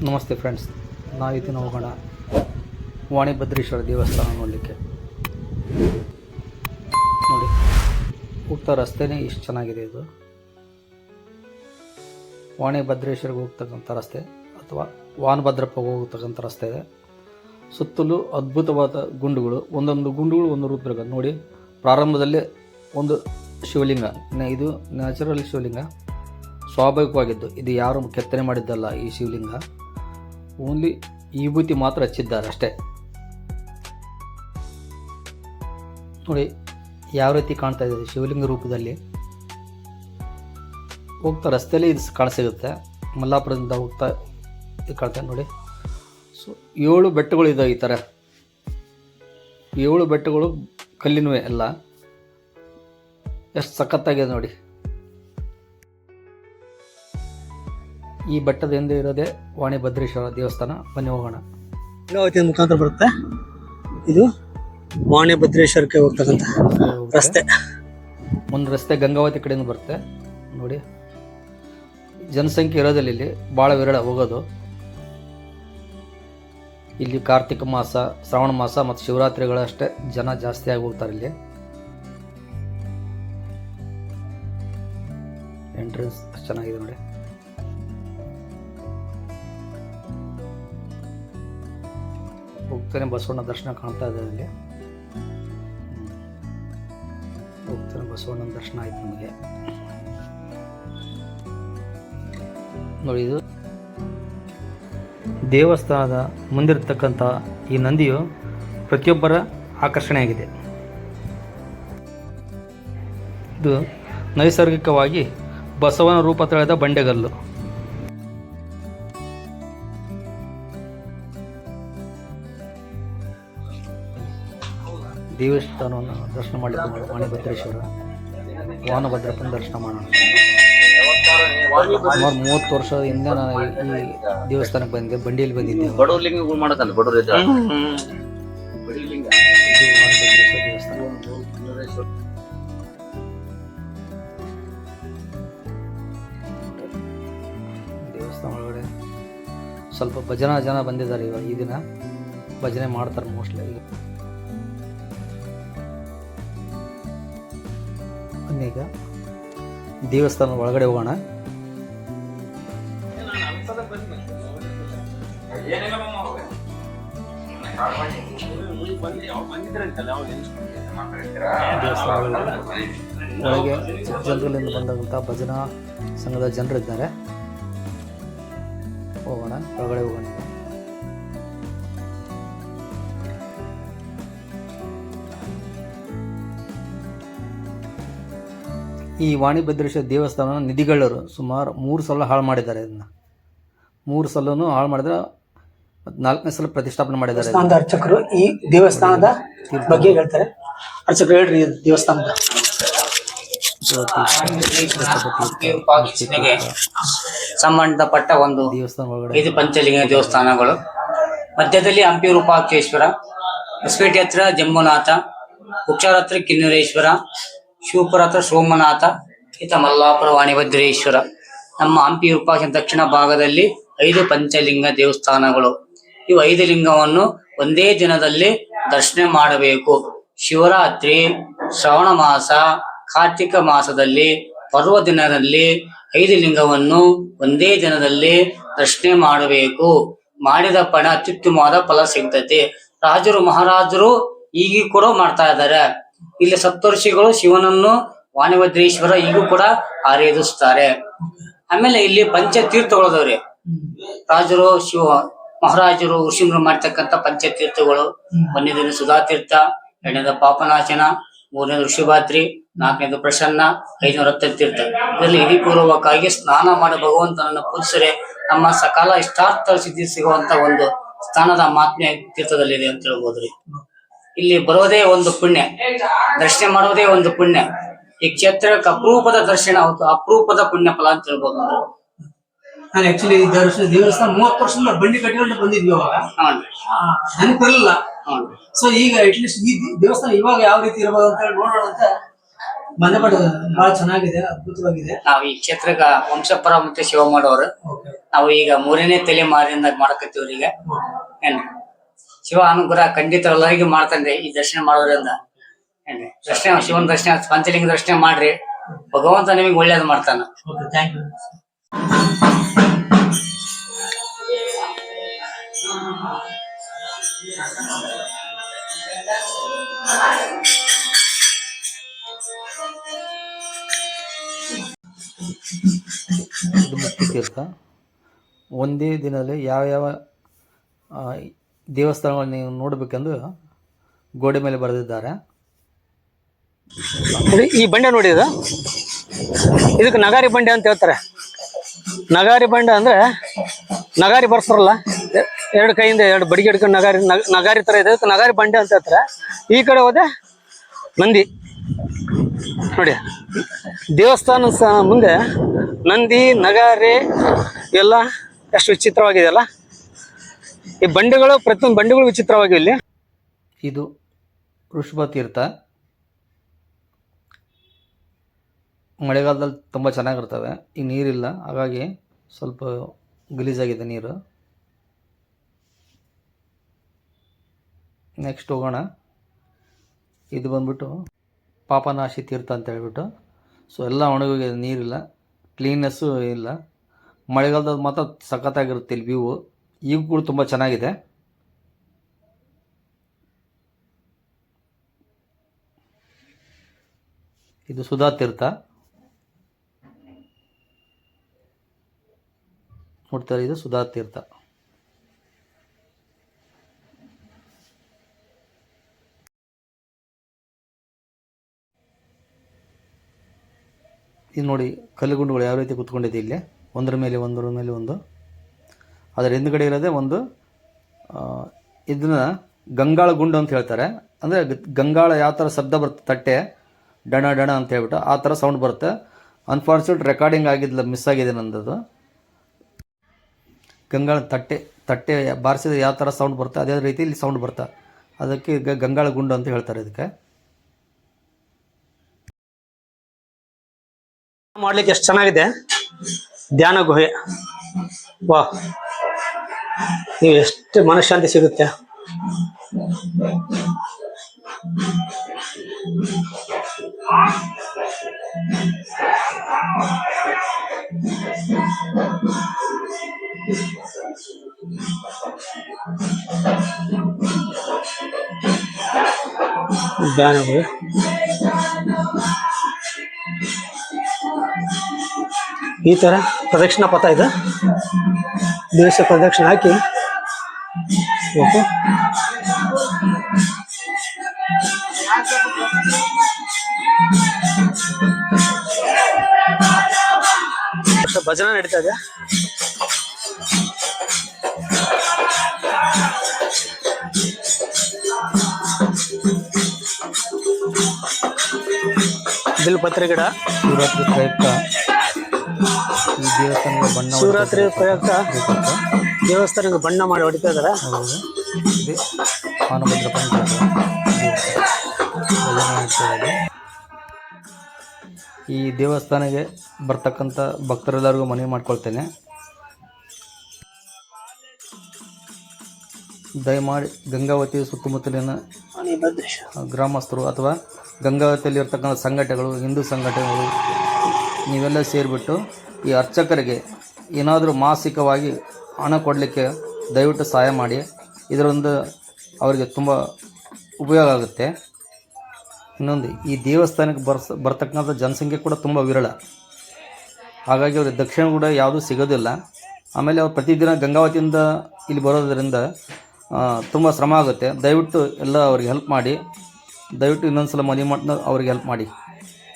ನಮಸ್ತೆ ಫ್ರೆಂಡ್ಸ್, ನಾವಿದ್ದೀನಿ ಹೋಗೋಣ ವಾಣಿಭದ್ರೇಶ್ವರ ದೇವಸ್ಥಾನ ನೋಡಲಿಕ್ಕೆ. ನೋಡಿ, ಹೋಗ್ತಾ ರಸ್ತೆನೇ ಇಷ್ಟು ಚೆನ್ನಾಗಿದೆ. ಇದು ವಾಣಿಭದ್ರೇಶ್ವರಿಗೆ ಹೋಗ್ತಕ್ಕಂಥ ರಸ್ತೆ ಅಥವಾ ವಾನಭದ್ರಪ್ಪಗೆ ಹೋಗ್ತಕ್ಕಂಥ ರಸ್ತೆ ಇದೆ. ಸುತ್ತಲೂ ಅದ್ಭುತವಾದ ಗುಂಡುಗಳು, ಒಂದೊಂದು ಗುಂಡುಗಳು ಒಂದು ರೂಪದಾಗ. ನೋಡಿ, ಪ್ರಾರಂಭದಲ್ಲೇ ಒಂದು ಶಿವಲಿಂಗ. ಇದು ನ್ಯಾಚುರಲ್ ಶಿವಲಿಂಗ, ಸ್ವಾಭಾವಿಕವಾಗಿದ್ದು. ಇದು ಯಾರು ಕೆತ್ತನೆ ಮಾಡಿದ್ದಲ್ಲ. ಈ ಶಿವಲಿಂಗ ಓನ್ಲಿ ವಿಭೂತಿ ಮಾತ್ರ ಹಚ್ಚಿದ್ದಾರೆ ಅಷ್ಟೇ. ನೋಡಿ ಯಾವ ರೀತಿ ಕಾಣ್ತಾ ಇದೆ ಶಿವಲಿಂಗ ರೂಪದಲ್ಲಿ. ಹೋಗ್ತಾ ರಸ್ತೆಯಲ್ಲಿ ಇದು ಕಾಣಸಿಗುತ್ತೆ. ಮಲ್ಲಾಪುರದಿಂದ ಹೋಗ್ತಾ ಇದು ಕಾಣ್ತಾ ನೋಡಿ. ಸೊ 7 ಬೆಟ್ಟಗಳು ಇದ್ದಾವೆ. ಈ ಥರ 7 ಬೆಟ್ಟಗಳು ಕಲ್ಲಿನವೇ ಎಲ್ಲ. ಎಷ್ಟು ಸಖತ್ತಾಗಿದೆ ನೋಡಿ. ಈ ಬೆಟ್ಟದ ಹಿಂದೆ ಇರೋದೇ ವಾಣಿಭದ್ರೇಶ್ವರ ದೇವಸ್ಥಾನ. ಬನ್ನಿ ಹೋಗೋಣ. ಗಂಗಾವತಿ ಮುಖಾಂತರ ಬರುತ್ತೆ. ಇದು ವಾಣಿಭದ್ರೇಶ್ವರಕ್ಕೆ ಹೋಗ್ತಕ್ಕಂಥ ರಸ್ತೆ. ಒಂದು ರಸ್ತೆ ಗಂಗಾವತಿ ಕಡೆಯಿಂದ ಬರುತ್ತೆ. ನೋಡಿ, ಜನಸಂಖ್ಯೆ ಇರೋದಿಲ್ಲ ಇಲ್ಲಿ, ಭಾಳ ವಿರಳ ಹೋಗೋದು. ಇಲ್ಲಿ ಕಾರ್ತಿಕ ಮಾಸ, ಶ್ರಾವಣ ಮಾಸ ಮತ್ತು ಶಿವರಾತ್ರಿಗಳಷ್ಟೇ ಜನ ಜಾಸ್ತಿ ಆಗಿ ಹೋಗ್ತಾರೆ. ಇಲ್ಲಿ ಎಂಟ್ರೆನ್ಸ್ ಅಷ್ಟು ಚೆನ್ನಾಗಿದೆ ನೋಡಿ. ಹೋಗ್ತಾನೆ ಬಸವಣ್ಣ ದರ್ಶನ ಕಾಣ್ತಾ ಇದೆ. ಇಲ್ಲಿ ಹೋಗ್ತಾನೆ ಬಸವಣ್ಣನ ದರ್ಶನ ಆಯ್ತು ನಮಗೆ. ನೋಡಿ, ಇದು ದೇವಸ್ಥಾನದ ಮುಂದಿರತಕ್ಕಂಥ ಈ ನಂದಿಯು ಪ್ರತಿಯೊಬ್ಬರ ಆಕರ್ಷಣೆಯಾಗಿದೆ. ಇದು ನೈಸರ್ಗಿಕವಾಗಿ ಬಸವನ ರೂಪ ತಳೆದ ಬಂಡೆಗಲ್ಲು. ದೇವಸ್ಥಾನವನ್ನು ದರ್ಶನ ಮಾಡಲಿಕ್ಕೆ ವಾಣಿಭದ್ರೇಶ್ವರ ವಾನಭದ್ರಪ್ಪನ ದರ್ಶನ ಮಾಡೋಣ. ಸುಮಾರು 30 ವರ್ಷದ ಹಿಂದೆ ನಾನು ಈ ದೇವಸ್ಥಾನಕ್ಕೆ ಬಂದಿದ್ದೆ. ಬಂಡಿಯಲ್ಲಿ ಬಂದಿದ್ದೆ. ಇದು ವಾಣಿಭದ್ರೇಶ್ವರ ದೇವಸ್ಥಾನ. ದೇವಸ್ಥಾನ ಒಳಗಡೆ ಸ್ವಲ್ಪ ಭಜನಾ ಜನ ಬಂದಿದ್ದಾರೆ. ಇವಾಗ ಈ ದಿನ ಭಜನೆ ಮಾಡ್ತಾರೆ ಮೋಸ್ಟ್ಲಿ. ಈಗ ದೇವಸ್ಥಾನದ ಒಳಗಡೆ ಹೋಗೋಣ. ದೇವಸ್ಥಾನ ಒಳಗೆ ಜನರಲ್ಲಿಂದ ಬಂದಂಥ ಭಜನಾ ಸಂಘದ ಜನರಿದ್ದಾರೆ. ಹೋಗೋಣ, ಒಳಗಡೆ ಹೋಗೋಣ. ಈ ವಾಣಿಭದ್ರೇಶ್ವರ ದೇವಸ್ಥಾನ ನಿಧಿಗಳರು ಸುಮಾರು 3 ಸಲ ಹಾಳು ಮಾಡಿದ್ದಾರೆ. ಇದನ್ನು 3 ಸಲನೂ ಹಾಳು ಮಾಡಿದ್ರೆ 4ನೇ ಸಲ ಪ್ರತಿಷ್ಠಾಪನೆ ಮಾಡಿದ್ದಾರೆ. ಅರ್ಚಕರು ಈ ದೇವಸ್ಥಾನದ ಬಗ್ಗೆ ಹೇಳ್ತಾರೆ. ಅರ್ಚಕರು ಹೇಳ್ರಿ, ದೇವಸ್ಥಾನದ ಸಂಬಂಧಪಟ್ಟ ಒಂದು ದೇವಸ್ಥಾನ ಒಳಗಡೆ 5 ಪಂಚಲಿಂಗ ದೇವಸ್ಥಾನಗಳು. ಮಧ್ಯದಲ್ಲಿ ಹಂಪಿ ವಿರೂಪಾಕ್ಷೇಶ್ವರ, ಹೊಸಪೇಟೆ ಹತ್ರ ಜಂಬುನಾಥ, ಕುಕ್ಷಾರ ಹತ್ರ ಕಿನ್ನೂರೇಶ್ವರ, ಶಿವಪುರ ಹತ್ರ ಸೋಮನಾಥ, ಮಲ್ಲಾಪುರ ವಾಣಿಭದ್ರೇಶ್ವರ. ನಮ್ಮ ಹಂಪಿ ವಿರೂಪಾಕ್ಷ ದಕ್ಷಿಣ ಭಾಗದಲ್ಲಿ 5 ಪಂಚಲಿಂಗ ದೇವಸ್ಥಾನಗಳು. ಇವು 5 ಲಿಂಗವನ್ನು ಒಂದೇ ದಿನದಲ್ಲಿ ದರ್ಶನ ಮಾಡಬೇಕು. ಶಿವರಾತ್ರಿ, ಶ್ರಾವಣ ಮಾಸ, ಕಾರ್ತಿಕ ಮಾಸದಲ್ಲಿ ಪರ್ವ ದಿನದಲ್ಲಿ 5 ಲಿಂಗವನ್ನು ಒಂದೇ ದಿನದಲ್ಲಿ ದರ್ಶನ ಮಾಡಬೇಕು. ಮಾಡಿದ ಪಣ ಅತ್ಯುತ್ತಮವಾದ ಫಲ ಸಿಗ್ತದೆ. ರಾಜರು ಮಹಾರಾಜರು ಈಗೂ ಕೂಡ ಮಾಡ್ತಾ ಇದ್ದಾರೆ. ಇಲ್ಲಿ ಸಪ್ತರ್ಷಿಗಳು ಶಿವನನ್ನು ವಾಣಿಭದ್ರೇಶ್ವರ ಈಗೂ ಕೂಡ ಆರಾಧಿಸುತ್ತಾರೆ. ಆಮೇಲೆ ಇಲ್ಲಿ ಪಂಚತೀರ್ಥಗಳದವ್ರಿ. ರಾಜರು ಮಹಾರಾಜರು ಋಷಿಮರು ಮಾಡ್ತಕ್ಕಂಥ ಪಂಚತೀರ್ಥಗಳು. 1ನೇದು ಸುಧಾತೀರ್ಥ, 2ನೇದು ಪಾಪನಾಶನ, 3ನೇದು ಋಷಿಭಾದ್ರಿ, 4ನೇದು ಪ್ರಸನ್ನ, 5ನೇದು ರಕ್ತತೀರ್ಥ. ಇದರಲ್ಲಿ ವಿಧಿಪೂರ್ವಕವಾಗಿ ಸ್ನಾನ ಮಾಡಿ ಭಗವಂತನನ್ನು ಪೂಜಿಸರೆ ನಮ್ಮ ಸಕಾಲ ಇಷ್ಟಾರ್ಥ ಸಿದ್ಧಿ ಸಿಗುವಂತ ಒಂದು ಸ್ಥಾನದ ಮಹಾತ್ಮ್ಯ ತೀರ್ಥದಲ್ಲಿದೆ ಅಂತ ಹೇಳ್ಬೋದ್ರಿ. ಇಲ್ಲಿ ಬರೋದೇ ಒಂದು ಪುಣ್ಯ, ದರ್ಶನ ಮಾಡೋದೇ ಒಂದು ಪುಣ್ಯ. ಈ ಕ್ಷೇತ್ರಕ್ಕೆ ಅಪರೂಪದ ದರ್ಶನ, ಅಪರೂಪದ ಪುಣ್ಯ ಫಲ ಅಂತ ಹೇಳ್ಬೋದು. ನಾನು ಆಕ್ಚುಲಿ ದೇವಸ್ಥಾನ 30 ವರ್ಷದಿಂದ ಬಂಡಿ ಕಟ್ಟಿಕೊಂಡು ಬಂದಿದ್ವಿ. ಅವಾಗ ನೆನಪಿರಲಿಲ್ಲ. ಸೊ ಈಗ ಅಟ್ಲೀಸ್ಟ್ ಈ ದೇವಸ್ಥಾನ ಇವಾಗ ಯಾವ ರೀತಿ ಇರಬಹುದು ಅಂತ ಹೇಳಿ ನೋಡೋಣ ಅಂತ ಬಂಧಪಟ್ಟ ಬಹಳ ಚೆನ್ನಾಗಿದೆ, ಅದ್ಭುತವಾಗಿದೆ. ನಾವು ಈ ಕ್ಷೇತ್ರಕ್ಕ ವಂಶಪರ ಮತ್ತೆ ಶಿವಮ್ಮನವರು. ಓಕೆ ನಾವು ಈಗ 3ನೇ ತಲೆಮಾರಿನಿಂದ ಮಾಡಕತ್ತೀವ್ರಿ ಈಗ. ಏನ್ರಿ ಶಿವ ಅನುಗ್ರಹ ಖಂಡಿತ ಎಲ್ಲರಿಗೂ ಮಾಡ್ತಾನೆ ಈ ದರ್ಶನ ಮಾಡೋದ್ರಿಂದ. ಏನ್ರಿ ದರ್ಶನ, ಶಿವನ ದರ್ಶನ, ಪಂಚಲಿಂಗ ದರ್ಶನ ಮಾಡ್ರಿ, ಭಗವಂತ ನಿಮಗೆ ಒಳ್ಳೇದು ಮಾಡ್ತಾನ. Okay, thank you. ಇದು ಮುಕ್ತಿ ತೀರ್ಥ. ಒಂದೇ ದಿನದಲ್ಲಿ ಯಾವ ದೇವಸ್ಥಾನಗಳು ನೀವು ನೋಡಬೇಕೆಂದು ಗೋಡೆ ಮೇಲೆ ಬರೆದಿದ್ದಾರೆ. ಈ ಬಂಡೆ ನೋಡಿ, ಇದಕ್ಕೆ ನಗಾರಿ ಬಂಡೆ ಅಂತ ಹೇಳ್ತಾರೆ. ನಗಾರಿ ಬಂಡೆ ಅಂದ್ರೆ ನಗಾರಿ ಬರ್ಸ್ತಾರಲ್ಲ, ಎರಡು ಕೈಯಿಂದ ಎರಡು ಬಡಿಗೆ ಹಿಡ್ಕೊಂಡು ನಗಾರಿ ತರ ಇದೆ, ನಗಾರಿ ಬಂಡೆ ಅಂತ ಹೇಳ್ತಾರೆ. ಈ ಕಡೆ ಹೋದೆ ನಂದಿ ನೋಡಿ, ದೇವಸ್ಥಾನ ಮುಂದೆ ನಂದಿ ನಗಾರಿ ಎಲ್ಲ ಎಷ್ಟು ವಿಚಿತ್ರವಾಗಿದೆಯಲ್ಲ. ಈ ಬಂಡೆಗಳು, ಪ್ರತಿಯೊಂದು ಬಂಡೆಗಳು ವಿಚಿತ್ರವಾಗಿವೆ ಇಲ್ಲಿ. ಇದು ಋಷಭ ತೀರ್ಥ. ಮಳೆಗಾಲದಲ್ಲಿ ತುಂಬ ಚೆನ್ನಾಗಿರ್ತವೆ. ಈಗ ನೀರಿಲ್ಲ, ಹಾಗಾಗಿ ಸ್ವಲ್ಪ ಗಲೀಜಾಗಿದೆ ನೀರು. ನೆಕ್ಸ್ಟ್ ಹೋಗೋಣ. ಇದು ಬಂದ್ಬಿಟ್ಟು ಪಾಪನಾಶಿ ತೀರ್ಥ ಅಂತ ಹೇಳ್ಬಿಟ್ಟು. ಸೊ ಎಲ್ಲ ಒಣಗೋಗಿದೆ, ನೀರಿಲ್ಲ, ಕ್ಲೀನ್ನೆಸ್ಸು ಇಲ್ಲ. ಮಳೆಗಾಲದಲ್ಲಿ ಮಾತ್ರ ಸಖತ್ತಾಗಿರುತ್ತೆ ಇಲ್ಲಿ ವ್ಯೂ. ಈಗ ಕೂಡ ತುಂಬ ಚೆನ್ನಾಗಿದೆ. ಇದು ಸುಧಾ ತೀರ್ಥ ನೋಡ್ತಾರೆ, ಇದು ಸುಧಾ ತೀರ್ಥ. ಇದು ನೋಡಿ, ಕಲ್ಲುಗುಂಡುಗಳು ಯಾವ ರೀತಿ ಕೂತ್ಕೊಂಡಿದೆ ಇಲ್ಲಿ, ಒಂದರ ಮೇಲೆ ಒಂದು. ಅದರ ಹಿಂದುಗಡೆ ಇರೋದೇ ಒಂದು ಇದನ್ನ ಗಂಗಾಳ ಗುಂಡು ಅಂತ ಹೇಳ್ತಾರೆ. ಅಂದರೆ ಗಂಗಾಳ ಯಾವ ಥರ ಶಬ್ದ ಬರುತ್ತೆ, ತಟ್ಟೆ ಡಣ ಡಣ ಅಂತ ಹೇಳ್ಬಿಟ್ಟು ಆ ಥರ ಸೌಂಡ್ ಬರುತ್ತೆ. ಅನ್ಫಾರ್ಚುನೇಟ್ ರೆಕಾರ್ಡಿಂಗ್ ಆಗಿದ್ದಿಲ್ಲ, ಮಿಸ್ ಆಗಿದೆ ನನ್ನದು. ಗಂಗಾಳ ತಟ್ಟೆ ಬಾರಿಸಿದ್ರೆ ಯಾವ ಥರ ಸೌಂಡ್ ಬರುತ್ತೆ ಅದೇ ರೀತಿ ಇಲ್ಲಿ ಸೌಂಡ್ ಬರುತ್ತೆ. ಅದಕ್ಕೆ ಗಂಗಾಳ ಗುಂಡು ಅಂತ ಹೇಳ್ತಾರೆ ಇದಕ್ಕೆ. ಮಾಡ್ಲಿಕ್ಕೆ ಎಷ್ಟು ಚೆನ್ನಾಗಿದೆ, ಧ್ಯಾನ ಗುಹೆ. ವಾ, ನೀವು ಎಷ್ಟು ಮನಃಶಾಂತಿ ಸಿಗುತ್ತೆ. ಧ್ಯಾನ ಗುಹೆ. ಈ ತರ ಪ್ರದಕ್ಷಿಣಾ ಪಥ ಇದೆ, ದೇಶ ಪ್ರದಕ್ಷಿಣೆ ಹಾಕಿ ಓಕೆ. ಭಜನೆ ನಡೀತಾ ಇದೆ. ಬಿಲ್ಪತ್ರೆ ಗಿಡ. ಶಿವರಾತ್ರಿ ಪ್ರಯುಕ್ತ ಈ ದೇವಸ್ಥಾನಕ್ಕೆ ಬಣ್ಣ, ಶಿವರಾತ್ರಿ ಪ್ರಯುಕ್ತ ದೇವಸ್ಥಾನಕ್ಕೆ ಬಣ್ಣ ಮಾಡಿ ಹೊಡಿತಾ ಇದಾರೆ. ಇದೆ ಮಾನಭದ್ರ ಪಂಚಾಯತ್ ಈ ದೇವಸ್ಥಾನಕ್ಕೆ ಬರ್ತಕ್ಕಂಥ ಭಕ್ತರೆಲ್ಲರಿಗೂ ಮನವಿ ಮಾಡ್ಕೊಳ್ತೇನೆ, ದಯಮಾಡಿ ಗಂಗಾವತಿ ಸುತ್ತಮುತ್ತಲಿನ ಗ್ರಾಮಸ್ಥರು ಅಥವಾ ಗಂಗಾವತಿಯಲ್ಲಿ ಇರ್ತಕ್ಕಂಥ ಸಂಘಟನೆಗಳು, ಹಿಂದೂ ಸಂಘಟನೆಗಳು ನೀವೆಲ್ಲ ಸೇರಿಬಿಟ್ಟು ಈ ಅರ್ಚಕರಿಗೆ ಏನಾದರೂ ಮಾಸಿಕವಾಗಿ ಹಣ ಕೊಡಲಿಕ್ಕೆ ದಯವಿಟ್ಟು ಸಹಾಯ ಮಾಡಿ. ಇದರಿಂದ ಅವರಿಗೆ ತುಂಬ ಉಪಯೋಗ ಆಗುತ್ತೆ. ಇನ್ನೊಂದು, ಈ ದೇವಸ್ಥಾನಕ್ಕೆ ಬರ್ತಕ್ಕಂಥ ಜನಸಂಖ್ಯೆ ಕೂಡ ತುಂಬ ವಿರಳ, ಹಾಗಾಗಿ ಅವ್ರಿಗೆ ದಕ್ಷಿಣ ಕೂಡ ಯಾವುದೂ ಸಿಗೋದಿಲ್ಲ. ಆಮೇಲೆ ಅವ್ರು ಪ್ರತಿದಿನ ಗಂಗಾವತಿಯಿಂದ ಇಲ್ಲಿ ಬರೋದರಿಂದ ತುಂಬ ಶ್ರಮ ಆಗುತ್ತೆ. ದಯವಿಟ್ಟು ಎಲ್ಲ ಅವ್ರಿಗೆ ಹೆಲ್ಪ್ ಮಾಡಿ, ದಯವಿಟ್ಟು ಇನ್ನೊಂದು ಸಲ ಮನವಿ ಮಾಡಿ ಅವ್ರಿಗೆ ಹೆಲ್ಪ್ ಮಾಡಿ.